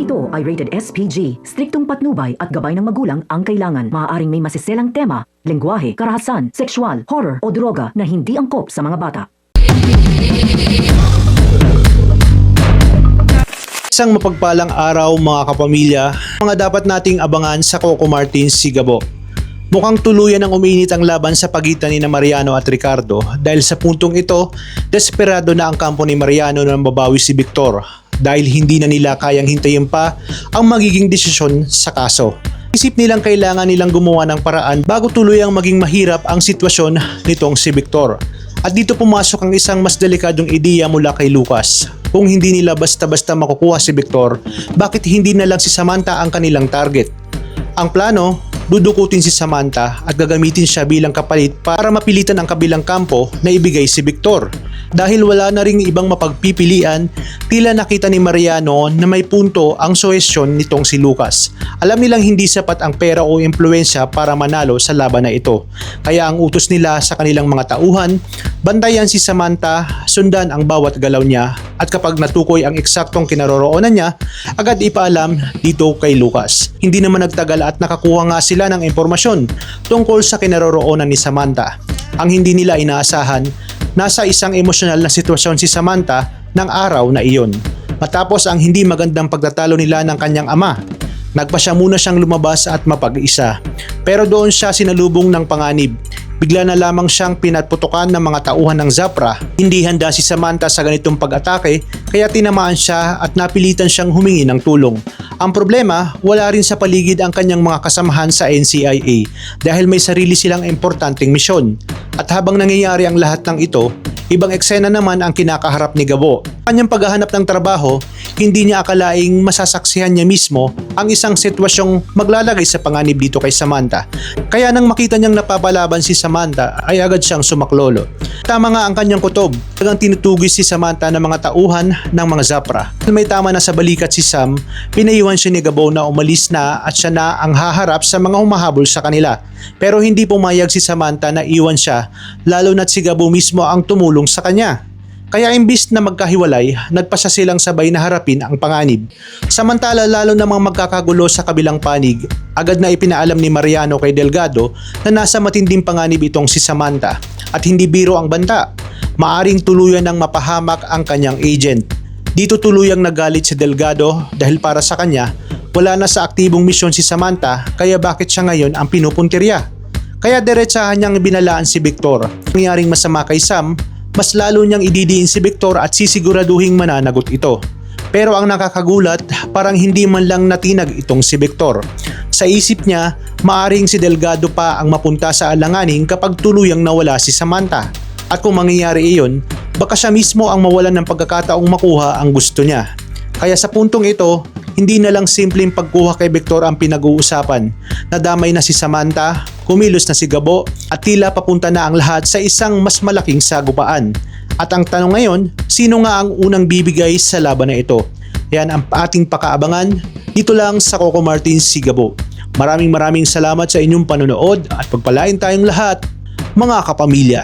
ito ay rated SPG. Striktong patnubay at gabay ng magulang ang kailangan. Maaaring may masiselang tema, lengguwahe, karahasan, sexual, horror o droga na hindi angkop sa mga bata. Isang mapagpalang araw mga kapamilya, mga dapat nating abangan sa Coco Martins Sigabo. Mukhang tuluyan ang umiinit ang laban sa pagitan ni Mariano at Ricardo dahil sa puntong ito, desperado na ang kampo ni Mariano na mabawi si Victor dahil hindi na nila kayang hintayin pa ang magiging desisyon sa kaso. Isip nilang kailangan nilang gumawa ng paraan bago tuluyang maging mahirap ang sitwasyon nitong si Victor. At dito pumasok ang isang mas delikadong ideya mula kay Lucas. Kung hindi nila basta-basta makukuha si Victor, bakit hindi na lang si Samantha ang kanilang target? Ang plano, dudukutin si Samantha at gagamitin siya bilang kapalit para mapilitan ang kabilang kampo na ibigay si Victor. Dahil wala na ring ibang mapagpipilian, tila nakita ni Mariano na may punto ang suhestyon nitong si Lucas. Alam nilang hindi sapat ang pera o impluensya para manalo sa laban na ito. Kaya ang utos nila sa kanilang mga tauhan, bantayan si Samantha, sundan ang bawat galaw niya at kapag natukoy ang eksaktong kinaroroonan niya, agad ipaalam dito kay Lucas. Hindi naman nagtagal at nakakuha nga sila ng impormasyon tungkol sa kinaroroonan ni Samantha. Ang hindi nila inaasahan, nasa isang emosyonal na sitwasyon si Samantha ng araw na iyon. Matapos ang hindi magandang pagtatalo nila ng kanyang ama, nagpa siya muna siyang lumabas at mapag-isa. Pero doon siya sinalubong ng panganib. Bigla na lamang siyang pinatputukan ng mga tauhan ng Zapra. Hindi handa si Samantha sa ganitong pag-atake kaya tinamaan siya at napilitan siyang humingi ng tulong. Ang problema, wala rin sa paligid ang kanyang mga kasamahan sa NCIA dahil may sarili silang importanteng misyon. At habang nangyayari ang lahat ng ito, ibang eksena naman ang kinakaharap ni Gabo. Kanyang paghahanap ng trabaho, hindi niya akalaing masasaksihan niya mismo ang isang sitwasyong maglalagay sa panganib dito kay Samantha. Kaya nang makita niyang napapalaban si Samantha ay agad siyang sumaklolo. Tama nga ang kanyang kutob, talagang tinutugis si Samantha ng mga tauhan ng mga Zapra. May tama na sa balikat si Sam, pinaiwan siya ni Gabo na umalis na at siya na ang haharap sa mga humahabol sa kanila. Pero hindi pumayag si Samantha na iwan siya, lalo na't si Gabo mismo ang tumulong sa kanya. Kaya imbis na magkahiwalay, nagpasya silang sabay na harapin ang panganib. Samantala lalo namang magkakagulo sa kabilang panig, agad na ipinaalam ni Mariano kay Delgado na nasa matinding panganib itong si Samantha. At hindi biro ang banta, maaring tuluyan ng mapahamak ang kanyang agent. Dito tuluyang nagalit si Delgado dahil para sa kanya, wala na sa aktibong misyon si Samantha kaya bakit siya ngayon ang pinupuntirya. Kaya diretsahan niyang binalaan si Victor. Nangyaring masama kay Sam, mas lalo niyang ididiin si Victor at sisiguraduhing mananagot ito. Pero ang nakakagulat, parang hindi man lang natinag itong si Victor. Sa isip niya, maaring si Delgado pa ang mapunta sa alanganin kapag tuluyang nawala si Samantha. At kung mangyayari iyon, baka siya mismo ang mawalan ng pagkakataong makuha ang gusto niya. Kaya sa puntong ito, hindi na lang simpleng pagkuha kay Victor ang pinag-uusapan. Nadamay na si Samantha, kumilos na si Gabo at tila papunta na ang lahat sa isang mas malaking sagupaan. At ang tanong ngayon, sino nga ang unang bibigay sa laban na ito? Yan ang ating pakaabangan dito lang sa Coco Martins Sigabo. Maraming salamat sa inyong panonood at pagpalain tayong lahat, mga kapamilya.